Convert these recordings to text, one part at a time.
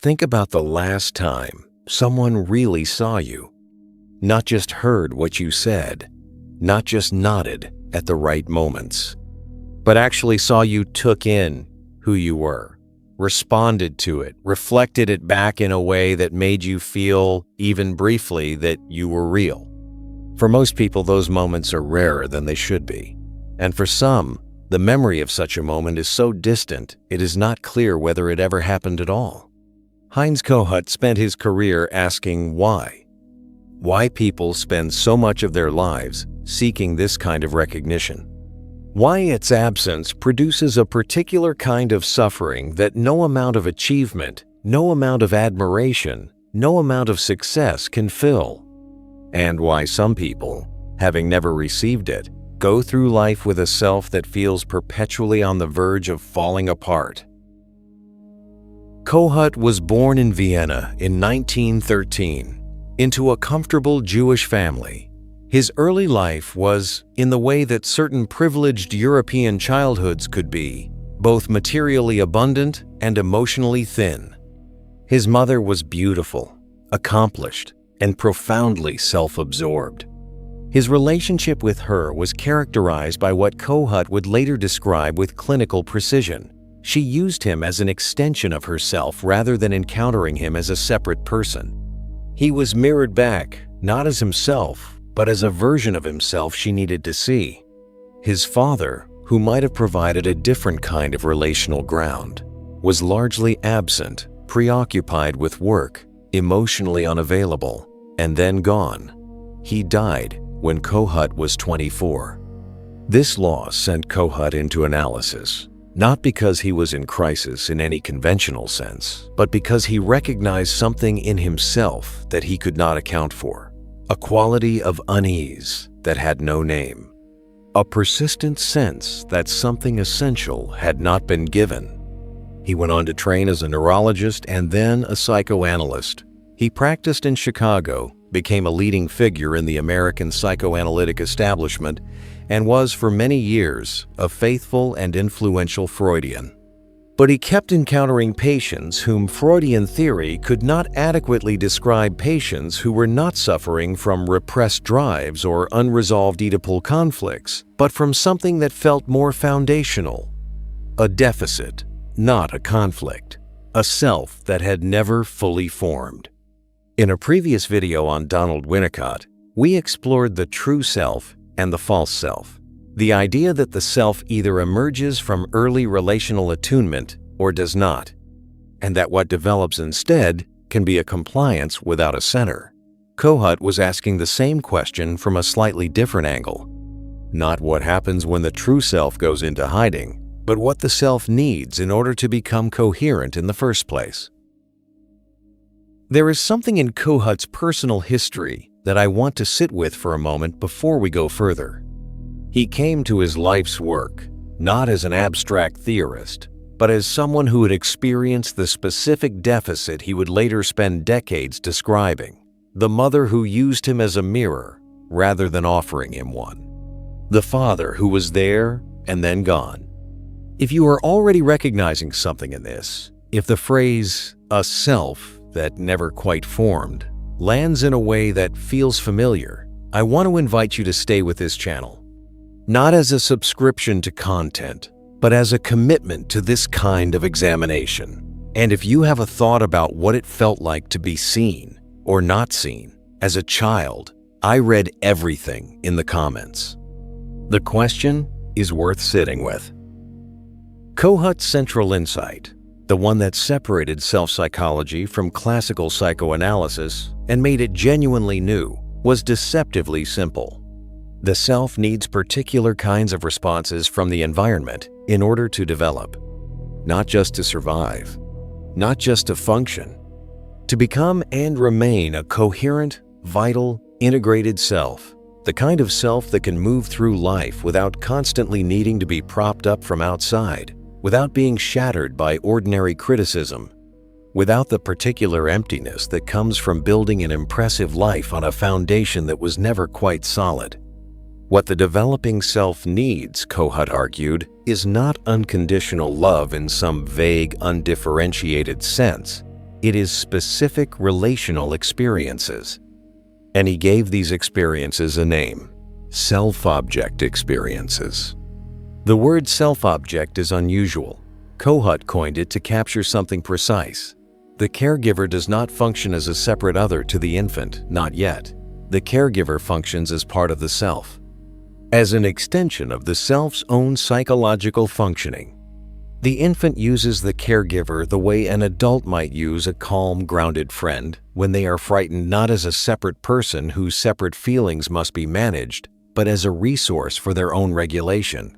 Think about the last time someone really saw you. Not just heard what you said, not just nodded at the right moments, but actually saw you took in who you were, responded to it, reflected it back in a way that made you feel, even briefly, that you were real. For most people, those moments are rarer than they should be. And for some, the memory of such a moment is so distant, it is not clear whether it ever happened at all. Heinz Kohut spent his career asking why. Why people spend so much of their lives seeking this kind of recognition. Why its absence produces a particular kind of suffering that no amount of achievement, no amount of admiration, no amount of success can fill. And why some people, having never received it, go through life with a self that feels perpetually on the verge of falling apart. Kohut was born in Vienna in 1913 into a comfortable Jewish family. His early life was in the way that certain privileged European childhoods could be, both materially abundant and emotionally thin. His mother was beautiful, accomplished, and profoundly self-absorbed. His relationship with her was characterized by what Kohut would later describe with clinical precision. She used him as an extension of herself rather than encountering him as a separate person. He was mirrored back, not as himself, but as a version of himself she needed to see. His father, who might have provided a different kind of relational ground, was largely absent, preoccupied with work, emotionally unavailable, and then gone. He died when Kohut was 24. This loss sent Kohut into analysis, not because he was in crisis in any conventional sense, but because he recognized something in himself that he could not account for. A quality of unease that had no name. A persistent sense that something essential had not been given. He went on to train as a neurologist and then a psychoanalyst. He practiced in Chicago, became a leading figure in the American psychoanalytic establishment, and was for many years a faithful and influential Freudian. But he kept encountering patients whom Freudian theory could not adequately describe patients who were not suffering from repressed drives or unresolved Oedipal conflicts, but from something that felt more foundational. A deficit, not a conflict. A self that had never fully formed. In a previous video on Donald Winnicott, we explored the true self and the false self. The idea that the self either emerges from early relational attunement or does not, and that what develops instead can be a compliance without a center. Kohut was asking the same question from a slightly different angle. Not what happens when the true self goes into hiding, but what the self needs in order to become coherent in the first place. There is something in Kohut's personal history that I want to sit with for a moment before we go further. He came to his life's work not as an abstract theorist, but as someone who had experienced the specific deficit he would later spend decades describing. The mother who used him as a mirror rather than offering him one. The father who was there and then gone. If you are already recognizing something in this, if the phrase, a self that never quite formed, lands in a way that feels familiar, I want to invite you to stay with this channel. Not as a subscription to content, but as a commitment to this kind of examination. And if you have a thought about what it felt like to be seen or not seen, as a child, I read everything in the comments. The question is worth sitting with. Kohut's central insight, the one that separated self-psychology from classical psychoanalysis and made it genuinely new, was deceptively simple. The self needs particular kinds of responses from the environment in order to develop, not just to survive, not just to function, to become and remain a coherent, vital, integrated self, the kind of self that can move through life without constantly needing to be propped up from outside, without being shattered by ordinary criticism, without the particular emptiness that comes from building an impressive life on a foundation that was never quite solid. What the developing self needs, Kohut argued, is not unconditional love in some vague, undifferentiated sense. It is specific relational experiences. And he gave these experiences a name: self-object experiences. The word self-object is unusual. Kohut coined it to capture something precise. The caregiver does not function as a separate other to the infant, not yet. The caregiver functions as part of the self, as an extension of the self's own psychological functioning. The infant uses the caregiver the way an adult might use a calm, grounded friend when they are frightened, not as a separate person whose separate feelings must be managed, but as a resource for their own regulation.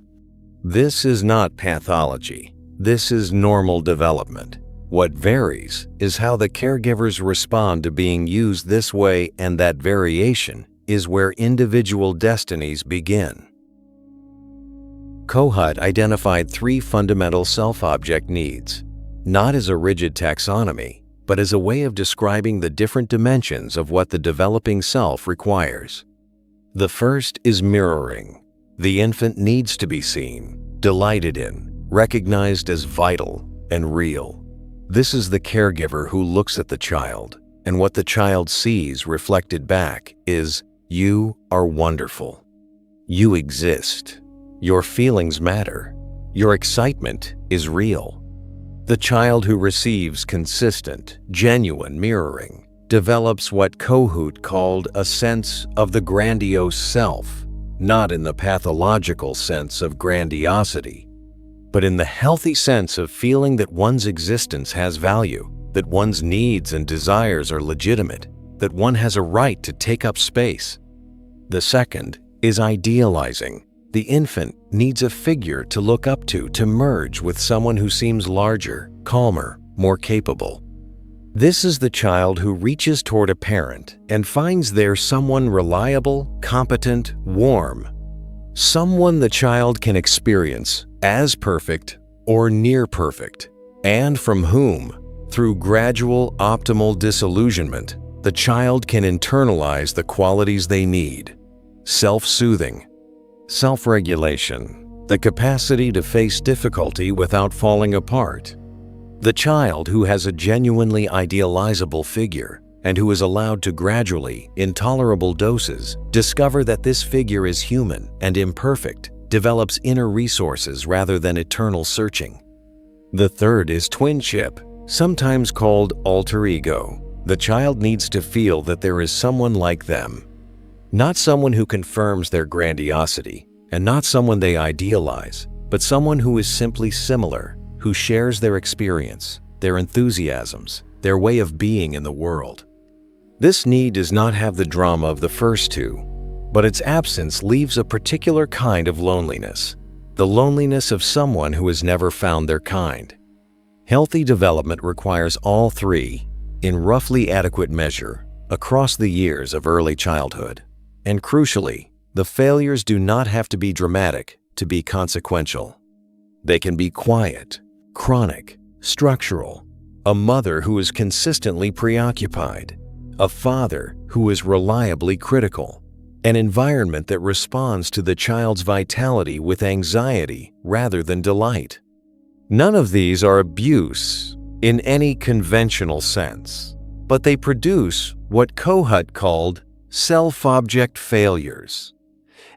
This is not pathology. This is normal development. What varies is how the caregivers respond to being used this way, and that variation is where individual destinies begin. Kohut identified 3 fundamental self-object needs, not as a rigid taxonomy, but as a way of describing the different dimensions of what the developing self requires. The first is mirroring. The infant needs to be seen, delighted in, recognized as vital and real. This is the caregiver who looks at the child, and what the child sees reflected back is, "You are wonderful. You exist. Your feelings matter. Your excitement is real." The child who receives consistent, genuine mirroring develops what Kohut called a sense of the grandiose self, not in the pathological sense of grandiosity, but in the healthy sense of feeling that one's existence has value, that one's needs and desires are legitimate, that one has a right to take up space. The second is idealizing. The infant needs a figure to look up to merge with someone who seems larger, calmer, more capable. This is the child who reaches toward a parent and finds there someone reliable, competent, warm, someone the child can experience as perfect or near perfect, and from whom, through gradual optimal disillusionment, the child can internalize the qualities they need: self-soothing, self-regulation, the capacity to face difficulty without falling apart. The child who has a genuinely idealizable figure and who is allowed to gradually, in tolerable doses, discover that this figure is human and imperfect, develops inner resources rather than eternal searching. The third is twinship, sometimes called alter ego. The child needs to feel that there is someone like them, not someone who confirms their grandiosity, and not someone they idealize, but someone who is simply similar, who shares their experience, their enthusiasms, their way of being in the world. This need does not have the drama of the first two, but its absence leaves a particular kind of loneliness, the loneliness of someone who has never found their kind. Healthy development requires all 3, in roughly adequate measure, across the years of early childhood. And crucially, the failures do not have to be dramatic to be consequential. They can be quiet, chronic, structural. A mother who is consistently preoccupied, a father who is reliably critical, an environment that responds to the child's vitality with anxiety rather than delight. None of these are abuse in any conventional sense, but they produce what Kohut called self-object failures.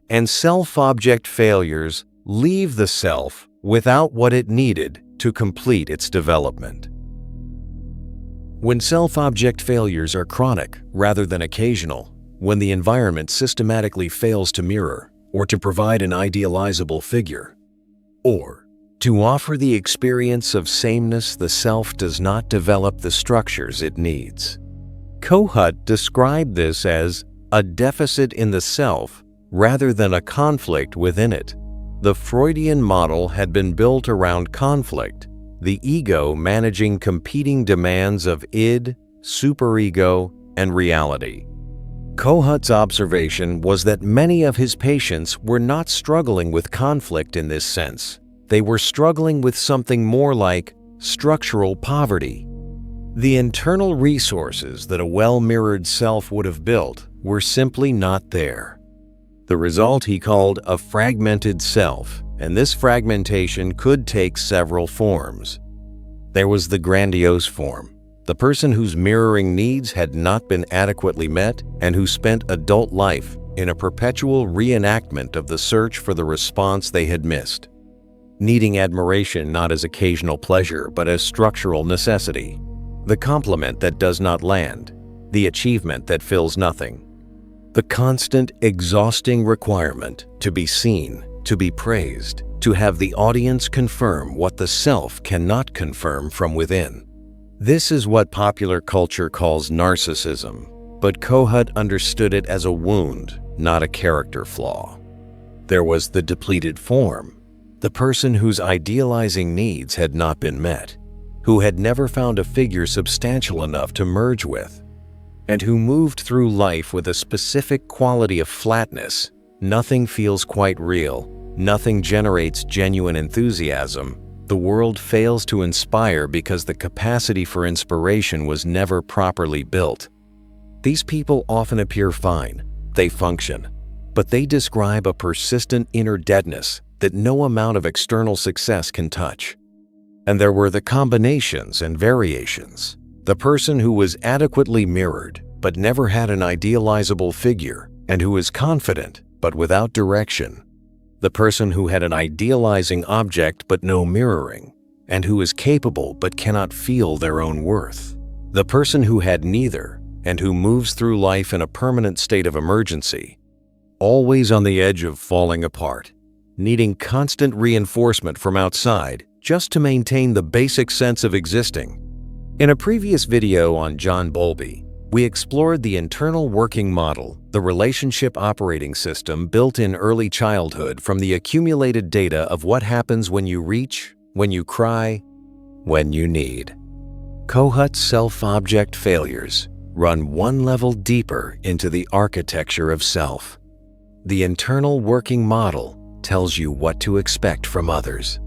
And self-object failures leave the self without what it needed to complete its development. When self-object failures are chronic rather than occasional, when the environment systematically fails to mirror or to provide an idealizable figure, or to offer the experience of sameness, the self does not develop the structures it needs. Kohut described this as a deficit in the self rather than a conflict within it. The Freudian model had been built around conflict, the ego managing competing demands of id, superego, and reality. Kohut's observation was that many of his patients were not struggling with conflict in this sense. They were struggling with something more like structural poverty. The internal resources that a well-mirrored self would have built were simply not there. The result he called a fragmented self, and this fragmentation could take several forms. There was the grandiose form, the person whose mirroring needs had not been adequately met and who spent adult life in a perpetual reenactment of the search for the response they had missed, needing admiration not as occasional pleasure but as structural necessity, the compliment that does not land, the achievement that fills nothing, the constant, exhausting requirement to be seen, to be praised, to have the audience confirm what the self cannot confirm from within. This is what popular culture calls narcissism, but Kohut understood it as a wound, not a character flaw. There was the depleted form, the person whose idealizing needs had not been met, who had never found a figure substantial enough to merge with, and who moved through life with a specific quality of flatness. Nothing feels quite real, nothing generates genuine enthusiasm. The world fails to inspire because the capacity for inspiration was never properly built. These people often appear fine, they function, but they describe a persistent inner deadness that no amount of external success can touch. And there were the combinations and variations. The person who was adequately mirrored but never had an idealizable figure, and who is confident but without direction. The person who had an idealizing object but no mirroring, and who is capable but cannot feel their own worth. The person who had neither, and who moves through life in a permanent state of emergency, always on the edge of falling apart, needing constant reinforcement from outside just to maintain the basic sense of existing. In a previous video on John Bowlby, we explored the internal working model, the relationship operating system built in early childhood from the accumulated data of what happens when you reach, when you cry, when you need. Kohut's self-object failures run one level deeper into the architecture of self. The internal working model tells you what to expect from others.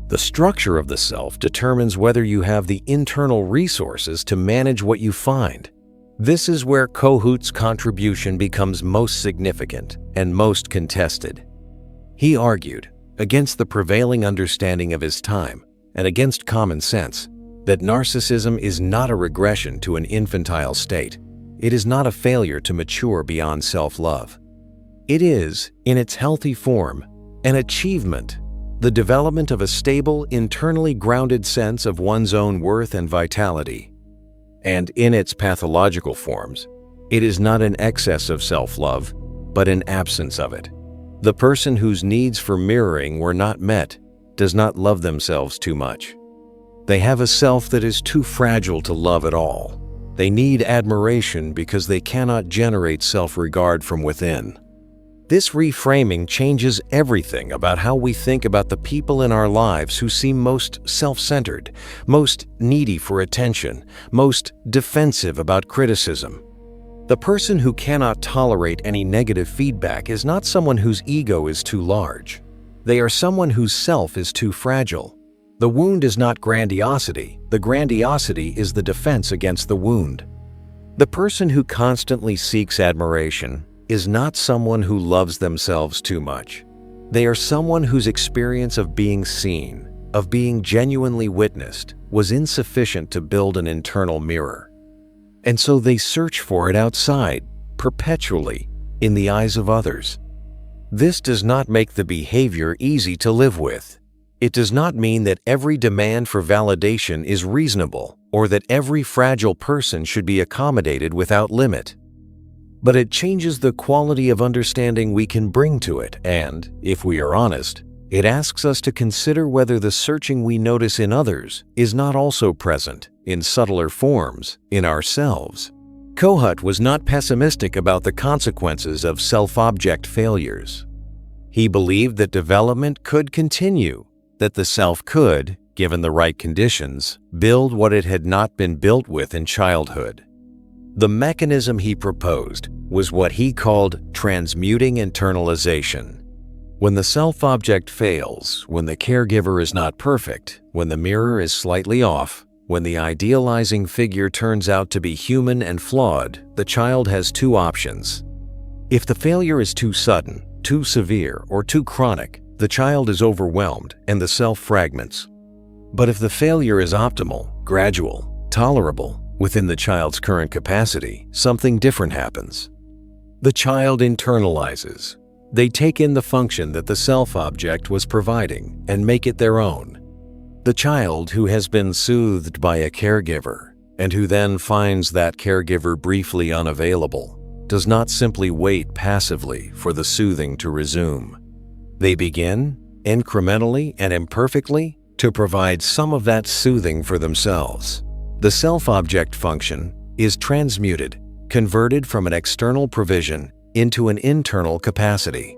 The structure of the self determines whether you have the internal resources to manage what you find. This is where Kohut's contribution becomes most significant and most contested. He argued, against the prevailing understanding of his time and against common sense, that narcissism is not a regression to an infantile state. It is not a failure to mature beyond self-love. It is, in its healthy form, an achievement, the development of a stable, internally grounded sense of one's own worth and vitality. And in its pathological forms, it is not an excess of self-love, but an absence of it. The person whose needs for mirroring were not met does not love themselves too much. They have a self that is too fragile to love at all. They need admiration because they cannot generate self-regard from within. This reframing changes everything about how we think about the people in our lives who seem most self-centered, most needy for attention, most defensive about criticism. The person who cannot tolerate any negative feedback is not someone whose ego is too large. They are someone whose self is too fragile. The wound is not grandiosity. The grandiosity is the defense against the wound. The person who constantly seeks admiration is not someone who loves themselves too much. They are someone whose experience of being seen, of being genuinely witnessed, was insufficient to build an internal mirror. And so they search for it outside, perpetually, in the eyes of others. This does not make the behavior easy to live with. It does not mean that every demand for validation is reasonable or that every fragile person should be accommodated without limit. But it changes the quality of understanding we can bring to it and, if we are honest, it asks us to consider whether the searching we notice in others is not also present, in subtler forms, in ourselves. Kohut was not pessimistic about the consequences of self-object failures. He believed that development could continue, that the self could, given the right conditions, build what it had not been built with in childhood. The mechanism he proposed was what he called transmuting internalization. When the self-object fails, when the caregiver is not perfect, when the mirror is slightly off, when the idealizing figure turns out to be human and flawed, the child has two options. If the failure is too sudden, too severe, or too chronic, the child is overwhelmed and the self fragments. But if the failure is optimal, gradual, tolerable within the child's current capacity, something different happens. The child internalizes. They take in the function that the self-object was providing and make it their own. The child who has been soothed by a caregiver and who then finds that caregiver briefly unavailable does not simply wait passively for the soothing to resume. They begin, incrementally and imperfectly, to provide some of that soothing for themselves. The self-object function is transmuted, converted from an external provision into an internal capacity.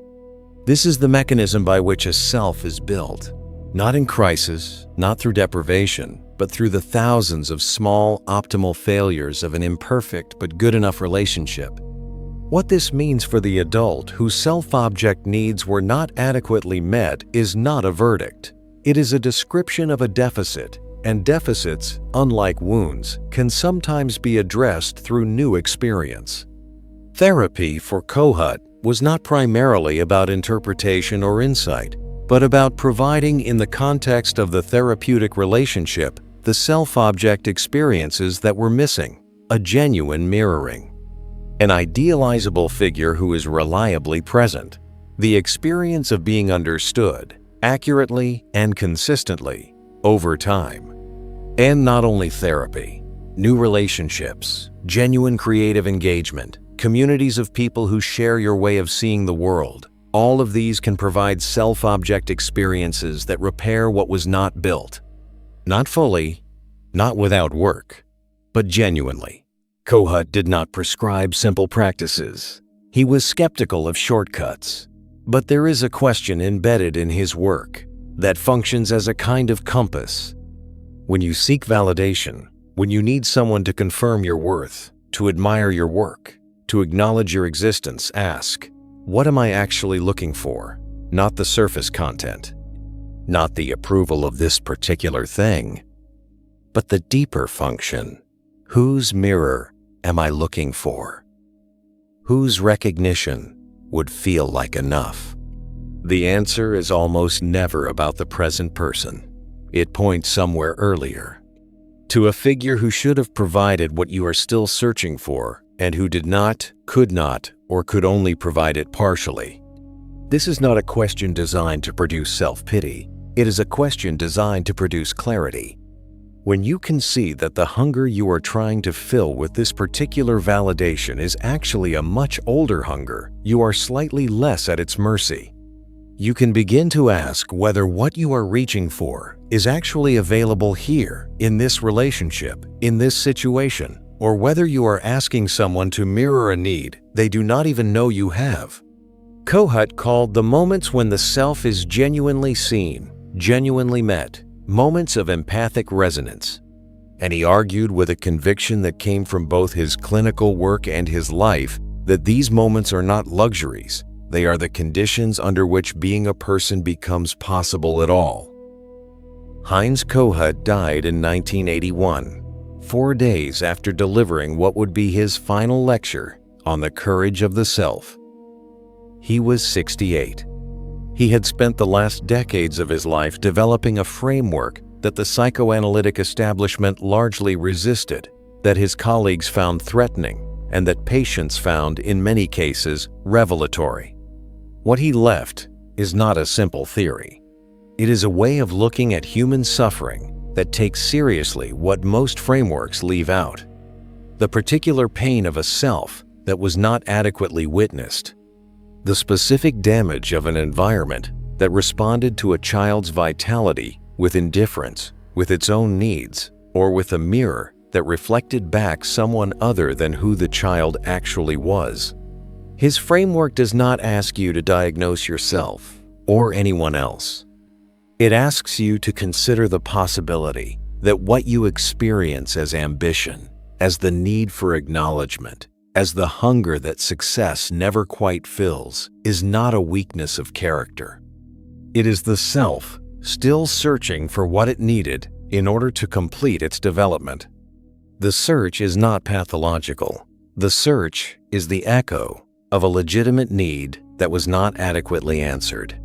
This is the mechanism by which a self is built, not in crisis, not through deprivation, but through the thousands of small, optimal failures of an imperfect but good enough relationship. What this means for the adult whose self-object needs were not adequately met is not a verdict. It is a description of a deficit, and deficits, unlike wounds, can sometimes be addressed through new experience. Therapy for Kohut was not primarily about interpretation or insight, but about providing in the context of the therapeutic relationship the self-object experiences that were missing, a genuine mirroring. An idealizable figure who is reliably present, the experience of being understood, accurately and consistently, over time. And not only therapy, new relationships, genuine creative engagement, communities of people who share your way of seeing the world, all of these can provide self-object experiences that repair what was not built. Not fully, not without work, but genuinely. Kohut did not prescribe simple practices. He was skeptical of shortcuts. But there is a question embedded in his work that functions as a kind of compass. When you seek validation, when you need someone to confirm your worth, to admire your work, to acknowledge your existence, ask, what am I actually looking for? Not the surface content, not the approval of this particular thing, but the deeper function. Whose mirror am I looking for? Whose recognition would feel like enough? The answer is almost never about the present person. It points somewhere earlier, to a figure who should have provided what you are still searching for and who did not, or could only provide it partially. This is not a question designed to produce self-pity. It is a question designed to produce clarity. When you can see that the hunger you are trying to fill with this particular validation is actually a much older hunger, you are slightly less at its mercy. You can begin to ask whether what you are reaching for is actually available here, in this relationship, in this situation, or whether you are asking someone to mirror a need they do not even know you have. Kohut called the moments when the self is genuinely seen, genuinely met, moments of empathic resonance. And he argued with a conviction that came from both his clinical work and his life that these moments are not luxuries. They are the conditions under which being a person becomes possible at all. Heinz Kohut died in 1981, 4 days after delivering what would be his final lecture on the courage of the self. He was 68. He had spent the last decades of his life developing a framework that the psychoanalytic establishment largely resisted, that his colleagues found threatening, and that patients found, in many cases, revelatory. What he left is not a simple theory. It is a way of looking at human suffering that takes seriously what most frameworks leave out: the particular pain of a self that was not adequately witnessed, the specific damage of an environment that responded to a child's vitality with indifference, with its own needs, or with a mirror that reflected back someone other than who the child actually was. His framework does not ask you to diagnose yourself or anyone else. It asks you to consider the possibility that what you experience as ambition, as the need for acknowledgement, as the hunger that success never quite fills, is not a weakness of character. It is the self still searching for what it needed in order to complete its development. The search is not pathological. The search is the echo of a legitimate need that was not adequately answered.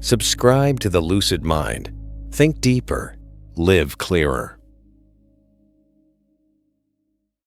Subscribe to the Lucid Mind. Think deeper. Live clearer.